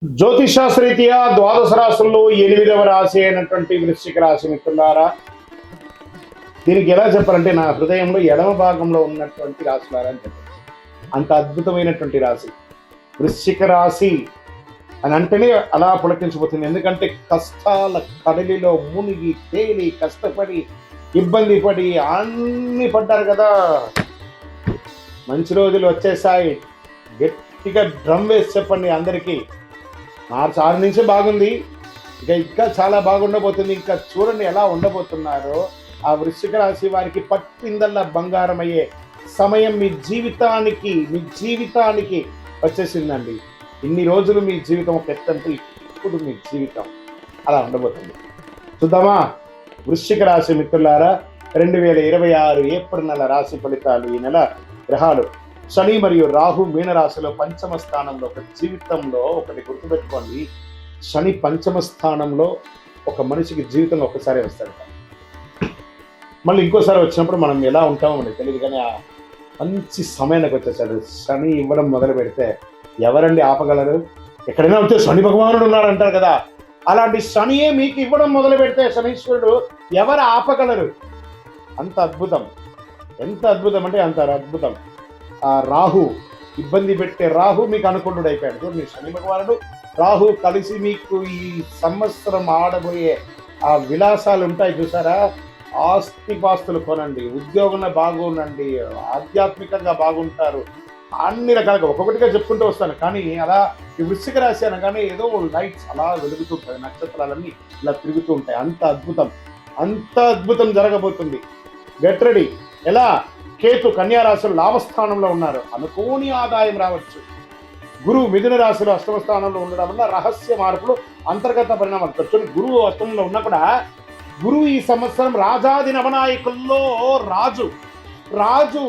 జ్యోతిషాస్త్రీత్యా ద్వాదశ రాశుల్లో 8వ రాశి అయినటువంటి వృశ్చిక రాశి మిత్రులారా, దీనికి ఎలా చెప్పాలంటే నా హృదయంలో ఎడమ భాగంలో ఉన్నటువంటి రాశులారా అని చెప్పచ్చు. అంత అద్భుతమైనటువంటి రాశి వృశ్చిక రాశి అని అంటేనే అలా పులకించిపోతుంది. ఎందుకంటే కష్టాల కడలిలో మునిగి తేలి కష్టపడి ఇబ్బంది పడి అన్ని పడ్డారు కదా. మంచి రోజులు వచ్చేసాయి. గట్టిగా డ్రమ్ వేసి చెప్పండి అందరికీ. మార్చి 6 నుంచి బాగుంది, ఇంకా చాలా బాగుండబోతుంది. ఇంకా చూడండి ఎలా ఉండబోతున్నారో. ఆ వృశ్చిక రాశి వారికి పట్టిందల్లా బంగారం అయ్యే సమయం మీ జీవితానికి వచ్చేసిందండి. ఇన్ని రోజులు మీ జీవితం ఒక ఎత్తంటే ఇప్పుడు మీ జీవితం అలా ఉండబోతుంది. చూద్దామా వృశ్చిక రాశి మిత్రులారా, 2026 ఏప్రిల్ నెల రాశి ఫలితాలు. ఈ నెల గ్రహాలు శని మరియు రాహు మీనరాశిలో పంచమ స్థానంలో. ఒక జీవితంలో ఒకటి గుర్తుపెట్టుకోండి, శని పంచమ స్థానంలో ఒక మనిషికి జీవితంలో ఒకసారి వస్తాడు, మళ్ళీ ఇంకోసారి వచ్చినప్పుడు మనం ఎలా ఉంటామో మనకి తెలియదు. కానీ ఆ మంచి సమయానికి వచ్చేసాడు. శని ఇవ్వడం మొదలు పెడితే ఎవరండి ఆపగలరు? ఎక్కడైనా ఉంటే శని భగవానుడు ఉన్నాడు అంటారు కదా, అలాంటి శనియే మీకు ఇవ్వడం మొదలు పెడితే శనీశ్వరుడు ఎవరు ఆపగలరు? అంత అద్భుతం. ఎంత అద్భుతం అంటే అంత అద్భుతం. ఆ రాహు ఇబ్బంది పెట్టే రాహు మీకు అనుకుంటుడు అయిపోయాడు. మీ శని భగవానుడు రాహు కలిసి మీకు ఈ సంవత్సరం ఆడబోయే ఆ విలాసాలు ఉంటాయి చూసారా. ఆస్తిపాస్తులు కొనండి, ఉద్యోగంలో బాగుండండి, ఆధ్యాత్మికంగా బాగుంటారు, అన్ని రకాలుగా ఒక్కొక్కటిగా చెప్పుకుంటూ వస్తాను. కానీ అలా ఈ వృశ్చిక రాశి అనగానే ఏదో లైట్స్ అలా వెలుగుతుంటాయి, నక్షత్రాలన్నీ ఇలా తిరుగుతూ ఉంటాయి. అంత అద్భుతం జరగబోతుంది. Get ready. ఎలా? కేతు కన్యా రాశిలో లాభస్థానంలో ఉన్నారు, అనుకోని ఆదాయం రావచ్చు. గురువు మిథున రాశిలో అష్టమ స్థానంలో ఉండడం వల్ల రహస్య మార్పులు, అంతర్గత పరిణామాలు. కూర్చొని గురువు అష్టమంలో ఉన్నా కూడా గురువు ఈ సంవత్సరం రాజాది నవనాయకుల్లో రాజు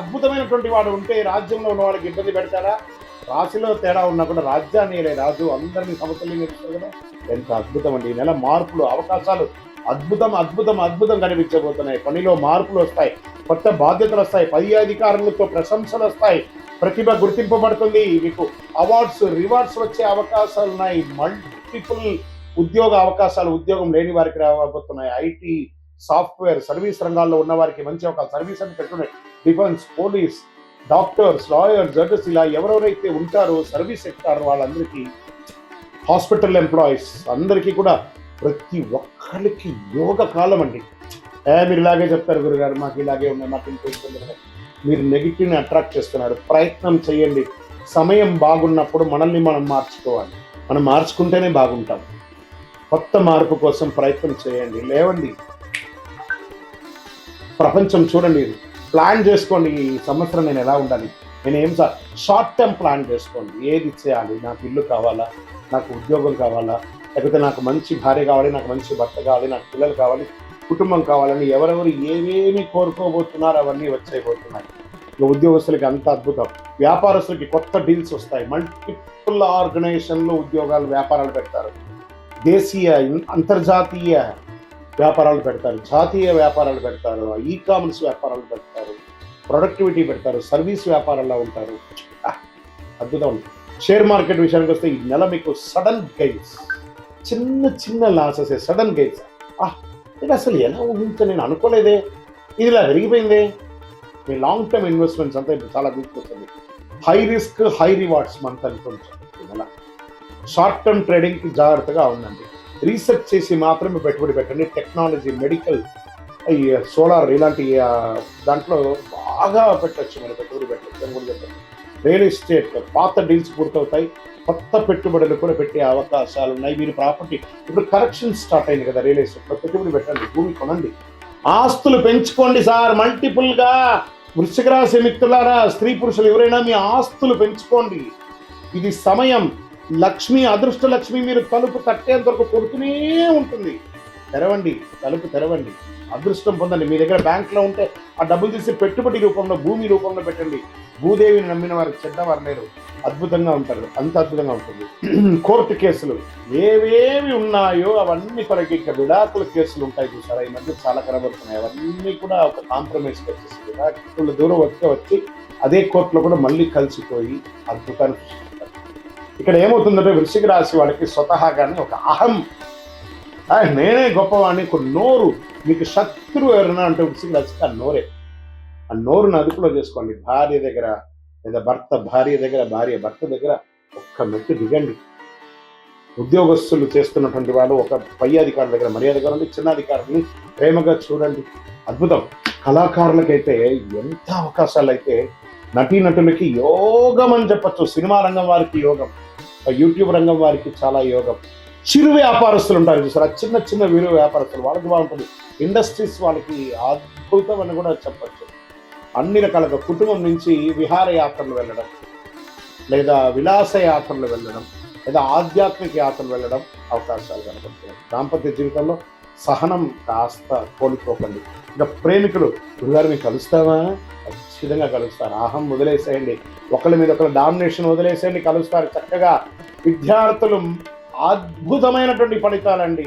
అద్భుతమైనటువంటి వాడు ఉంటే రాజ్యంలో ఉన్న వాళ్ళకి ఇబ్బంది పెడతారా? రాశిలో తేడా ఉన్నా కూడా రాజ్యాన్ని రాజు అందరినీ సమతుల్యంగా ఇస్తారు కదా. ఎంత అద్భుతం అండి. ఈ నెల మార్పులు, అవకాశాలు అద్భుతం కనిపించబోతున్నాయి. పనిలో మార్పులు వస్తాయి, కొత్త బాధ్యతలు వస్తాయి, పై అధికారులతో ప్రశంసలు వస్తాయి, ప్రతిభ గుర్తింపబడుతుంది, మీకు అవార్డ్స్ రివార్డ్స్ వచ్చే అవకాశాలు ఉన్నాయి. మల్టిపుల్ ఉద్యోగ అవకాశాలు ఉద్యోగం లేని వారికి రాబోతున్నాయి. ఐటీ, సాఫ్ట్వేర్, సర్వీస్ రంగాల్లో ఉన్న వారికి మంచి ఒక సర్వీస్ అని పెట్టున్నాయి. Defence, police, doctors, lawyers, judges, ఇలా ఎవరెవరైతే ఉంటారో సర్వీస్ సెక్టార్ వాళ్ళందరికీ, హాస్పిటల్ ఎంప్లాయీస్ అందరికీ కూడా ప్రతి ఒక్కరికి యోగ కాలం అండి. మీరు ఇలాగే చెప్తారు గురుగారు, మాకు ఇలాగే ఉన్నాయి, మాకు ఇంకొస్తుంది. మీరు నెగిటివ్ని అట్రాక్ట్ చేస్తున్నారు. ప్రయత్నం చేయండి. సమయం బాగున్నప్పుడు మనల్ని మనం మార్చుకోవాలి. మనం మార్చుకుంటేనే బాగుంటాం. కొత్త మార్పు కోసం ప్రయత్నం చేయండి. లేవండి, ప్రపంచం చూడండి, ప్లాన్ చేసుకోండి. ఈ సంవత్సరం నేను ఎలా ఉండాలి, షార్ట్ టర్మ్ ప్లాన్ చేసుకోండి. ఏది చేయాలి? నాకు ఇల్లు కావాలా, నాకు ఉద్యోగం కావాలా, లేకపోతే నాకు మంచి భార్య కావాలి, నాకు మంచి భర్త కావాలి, నాకు పిల్లలు కావాలి, కుటుంబం కావాలని ఎవరెవరు ఏమేమి కోరుకోబోతున్నారు అవన్నీ వచ్చేయబోతున్నాయి. ఉద్యోగస్తులకి అంత అద్భుతం. వ్యాపారస్తులకి కొత్త డీల్స్ వస్తాయి. మల్టిపుల్ ఆర్గనైజేషన్లు ఉద్యోగాలు, వ్యాపారాలు పెడతారు. దేశీయ, అంతర్జాతీయ వ్యాపారాలు పెడతారు, జాతీయ వ్యాపారాలు పెడతారు, ఈ కామర్స్ వ్యాపారాలు పెడతారు, ప్రొడక్టివిటీ పెడతారు, సర్వీస్ వ్యాపారాల్లో ఉంటారు. అద్భుతం. షేర్ మార్కెట్ విషయానికి వస్తే ఈ నెల మీకు సడన్ గెయిన్స్, చిన్న లాసెస్, సడన్ గెయిన్స్. ఇది అసలు ఎలా ఊహించా, నేను అనుకోలేదే, ఇది ఇలా జరిగిపోయిందే. మీ లాంగ్ టర్మ్ ఇన్వెస్ట్మెంట్స్ అంతా ఇప్పుడు చాలా గుర్తుకొస్తుంది. High risk high rewards month అనుకుంటుంది. ఇలా షార్ట్ టర్మ్ ట్రేడింగ్కి జాగ్రత్తగా ఉండండి. రీసెర్చ్ చేసి మాత్రమే పెట్టుబడి పెట్టండి. టెక్నాలజీ, మెడికల్, సోలార్ ఇలాంటి దాంట్లో బాగా పెట్టచ్చు. మీరు పెట్టుబడి పెట్టండి. రియల్ ఎస్టేట్ పాత డీల్స్ పూర్తవుతాయి, కొత్త పెట్టుబడులు కూడా పెట్టే అవకాశాలు ఉన్నాయి. మీరు ప్రాపర్టీ ఇప్పుడు కరెక్షన్ స్టార్ట్ అయింది కదా, రియల్ ఎస్టేట్లో పెట్టుబడి పెట్టండి, భూమి కొనండి, ఆస్తులు పెంచుకోండి సార్. మల్టిపుల్గా వృశ్చిక రాశి మిత్రులారా, స్త్రీ పురుషులు ఎవరైనా మీ ఆస్తులు పెంచుకోండి. ఇది సమయం. లక్ష్మి, అదృష్ట లక్ష్మి మీరు తలుపు తట్టేంత వరకు కొడుతూనే ఉంటుంది. తలుపు తెరవండి, అదృష్టం పొందండి. మీ దగ్గర బ్యాంక్లో ఉంటే ఆ డబ్బులు తీసి పెట్టుబడి రూపంలో, భూమి రూపంలో పెట్టండి. భూదేవిని నమ్మిన వారు చెడ్డవారు లేరు. అద్భుతంగా ఉంటారు. అంత అద్భుతంగా ఉంటుంది. కోర్టు కేసులు ఏవేవి ఉన్నాయో అవన్నీ కొరకు ఇక విడాకుల కేసులు ఉంటాయి చూసారా, ఈ మధ్య చాలా కనబడుతున్నాయి. అవన్నీ కూడా ఒక కాంప్రమైజ్కి వచ్చేసి విడాకుల దూరం వచ్చి అదే కోర్టులో కూడా మళ్ళీ కలిసిపోయి అద్భుతాన్ని సృష్టిస్తారు. ఇక్కడ ఏమవుతుందంటే వృశ్చిక రాశి వాళ్ళకి స్వతహాగానే ఒక అహం, నేనే గొప్పవాడిని, ఒక నోరు. మీకు శత్రువు ఎవరైనా అంటే వృశ్చిక రాశికి ఆ నోరే. ఆ నోరును అదుపులో చేసుకోండి. భార్య దగ్గర లేదా భార్య దగ్గర, భార్య భర్త దగ్గర ఒక్క మెట్టు దిగండి. ఉద్యోగస్తులు చేస్తున్నటువంటి వాళ్ళు ఒక పై అధికారుల దగ్గర మర్యాదగా ఉండి, చిన్న అధికారులని ప్రేమగా చూడండి. అద్భుతం. కళాకారులకైతే ఎంత అవకాశాలు అయితే, నటీనటులకి యోగం అని చెప్పచ్చు. సినిమా రంగం వారికి యోగం, యూట్యూబ్ రంగం వారికి చాలా యోగం. చిరు వ్యాపారస్తులు ఉంటారు చూసారా, చిన్న చిన్న వీరు వ్యాపారస్తులు, వాళ్ళకి బాగుంటుంది. ఇండస్ట్రీస్ వాళ్ళకి అద్భుతం అని కూడా చెప్పచ్చు. అన్ని రకాలుగా కుటుంబం నుంచి విహారయాత్రలు వెళ్ళడం, లేదా విలాస యాత్రలు వెళ్ళడం, లేదా ఆధ్యాత్మిక యాత్రలు వెళ్ళడం అవకాశాలు కనబడుతున్నాయి. దాంపత్య జీవితంలో సహనం కాస్త కోల్పోకండి. ఇంకా ప్రేమికులు, గురుగారు మీకు కలుస్తావా? ఖచ్చితంగా కలుస్తారు. అహం వదిలేసేయండి, ఒకళ్ళ మీద ఒకళ్ళ డామినేషన్ వదిలేసేయండి, కలుస్తారు చక్కగా. విద్యార్థులు అద్భుతమైనటువంటి ఫలితాలండి,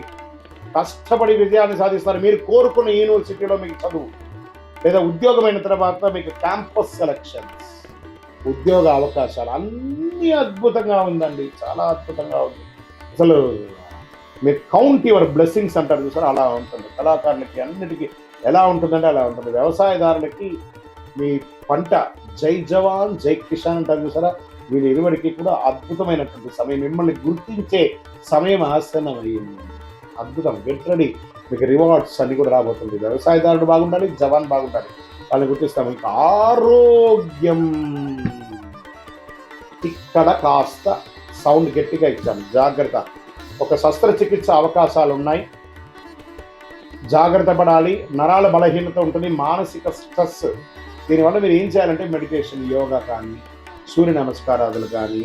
కష్టపడి విజయాన్ని సాధిస్తారు. మీరు కోరుకున్న యూనివర్సిటీలో మీకు చదువు, లేదా ఉద్యోగమైన తర్వాత మీకు క్యాంపస్ సెలక్షన్స్, ఉద్యోగ అవకాశాలు అన్నీ అద్భుతంగా ఉందండి, చాలా అద్భుతంగా ఉంది. అసలు మీరు కౌంట్ యువర్ బ్లెస్సింగ్స్ అంటారు చూసారు, అలా ఉంటుంది. కళాకారులకి అన్నిటికీ ఎలా ఉంటుందంటే అలా ఉంటుంది. వ్యవసాయదారులకి మీ పంట జై జవాన్ జై కిసాన్ అంటారు చూసారా, వీరి ఇరువురికి కూడా అద్భుతమైనటువంటి సమయం, మిమ్మల్ని గుర్తించే సమయం ఆసన్నమైంది. అద్భుతం. గెట్ రెడీ, మీకు రివార్డ్స్ అన్ని కూడా రాబోతుంది. వ్యవసాయదారుడు బాగుండాలి, జవాన్ బాగుండాలి, వాళ్ళని గుర్తిస్తాం. ఇంకా ఆరోగ్యం, ఇక్కడ కాస్త సౌండ్ గట్టిగా ఇచ్చాను, జాగ్రత్త. ఒక శస్త్రచికిత్స అవకాశాలు ఉన్నాయి, జాగ్రత్త పడాలి. నరాల బలహీనత ఉంటుంది, మానసిక స్ట్రెస్. దీనివల్ల మీరు ఏం చేయాలంటే మెడిటేషన్, యోగా కానీ, సూర్య నమస్కారాలు కానీ,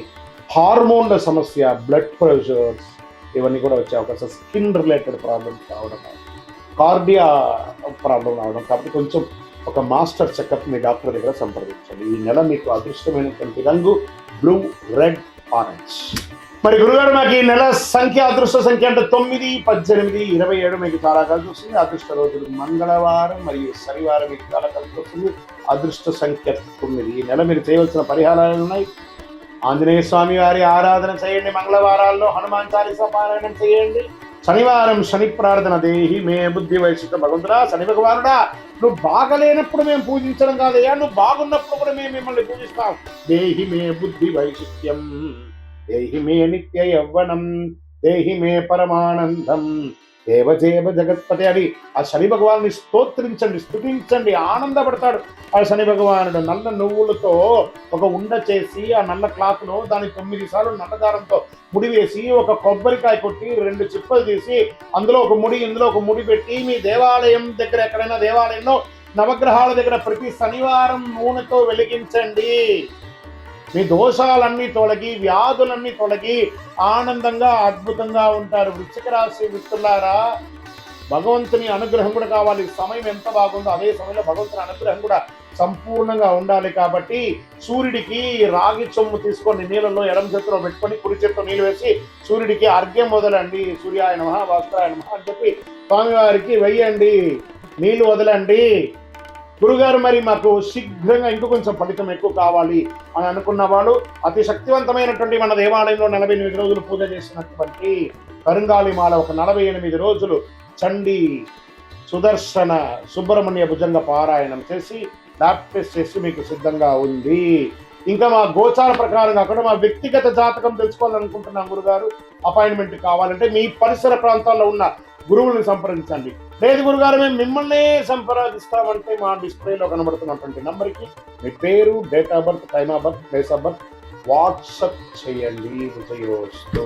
హార్మోన్ల సమస్య, బ్లడ్ ప్రెషర్స్ ఇవన్నీ కూడా వచ్చే అవకాశం, స్కిన్ రిలేటెడ్ ప్రాబ్లమ్స్ రావడం, కార్డియా ప్రాబ్లం రావడం. కాబట్టి కొంచెం ఒక మాస్టర్ చెకప్ మీ డాక్టర్ దగ్గర సంప్రదించండి. ఈ నెల మీకు అదృష్టమైనటువంటి రంగు బ్లూ, రెడ్, ఆరెంజ్. మరి గురుగారు నాకు ఈ నెల సంఖ్య, అదృష్ట సంఖ్య అంటే 9, 18, 27 మీకు చాలా కలిసి వస్తుంది. అదృష్ట రోజులు మంగళవారం మరియు శనివారం మీకు చాలా కలిసి వస్తుంది. అదృష్ట సంఖ్య 9. ఈ నెల మీరు చేయవలసిన పరిహారాలు ఉన్నాయి. ఆంజనేయ స్వామి వారి ఆరాధన చేయండి, మంగళవారాల్లో హనుమాన్ చాలీసా పారాయణం చేయండి. శనివారం శని ప్రార్థన, దేహి మే బుద్ధి వైశిష్ట భగవంతుడా, శని భగవానుడా నువ్వు బాగలేనప్పుడు మేము పూజించడం కాదయ్యా, నువ్వు బాగున్నప్పుడు కూడా మేము మిమ్మల్ని పూజిస్తాం. దేహి మే బుద్ధి వైశిష్ట్యం, దేహి మే నిత్య యవ్వనం, దేహి మే పరమానందం, దేవజేవ జగత్పతి అని ఆ శని భగవాన్ని స్తోత్రించండి, స్తుతించండి, ఆనందపడతాడు ఆ శని భగవానుడు. నల్ల నువ్వులతో ఒక ఉండ చేసి ఆ నల్ల క్లాత్లో దాన్ని 9 సార్లు నల్లదారంతో ముడివేసి, ఒక కొబ్బరికాయ కొట్టి 2 చిప్పలు తీసి అందులో ఒక ముడి, ఇందులో ఒక ముడి పెట్టి, మీ దేవాలయం దగ్గర ఎక్కడైనా దేవాలయంలో నవగ్రహాల దగ్గర ప్రతి శనివారం నూనెతో వెలిగించండి. మీ దోషాలన్నీ తొలగి, వ్యాధులన్నీ తొలగి ఆనందంగా అద్భుతంగా ఉంటారు. వృశ్చిక రాశి మిత్రులారా, భగవంతుని అనుగ్రహం కూడా కావాలి. సమయం ఎంత బాగుందో అదే సమయంలో భగవంతుని అనుగ్రహం కూడా సంపూర్ణంగా ఉండాలి. కాబట్టి సూర్యుడికి రాగి చొమ్ము తీసుకొని నీళ్ళలో ఎడమ చేతిలో పెట్టుకొని కుడి చేతితో నీళ్ళు వేసి సూర్యుడికి అర్ఘ్యం వదలండి. సూర్యాయ నమః, భాస్కరాయ నమః అని చెప్పి స్వామివారికి వెయ్యండి, నీళ్లు వదలండి. గురుగారు మరి మాకు శీఘ్రంగా ఇంకో కొంచెం ఫలితం ఎక్కువ కావాలి అని అనుకున్న వాళ్ళు, అతి శక్తివంతమైనటువంటి మన దేవాలయంలో 48 రోజులు పూజ చేసినటువంటి కరుంగాళిమాల ఒక 48 రోజులు చండీ, సుదర్శన, సుబ్రహ్మణ్య భుజంగ పారాయణం చేసి ల్యాబ్ టెస్ట్ చేసి మీకు సిద్ధంగా ఉంది. ఇంకా మా గోచార ప్రకారంగా కూడా మా వ్యక్తిగత జాతకం తెలుసుకోవాలనుకుంటున్నాం గురుగారు. అపాయింట్మెంట్ కావాలంటే మీ పరిసర ప్రాంతాల్లో ఉన్న గురువులను సంప్రదించండి. లేదు గురుగారు మేము మిమ్మల్నే సంప్రదిస్తామంటే మా డిస్ప్లేలో కనబడుతున్నటువంటి నంబర్కి మీ పేరు, date of birth, time of birth, place of birth WhatsApp చేయండి. విజయోస్తు.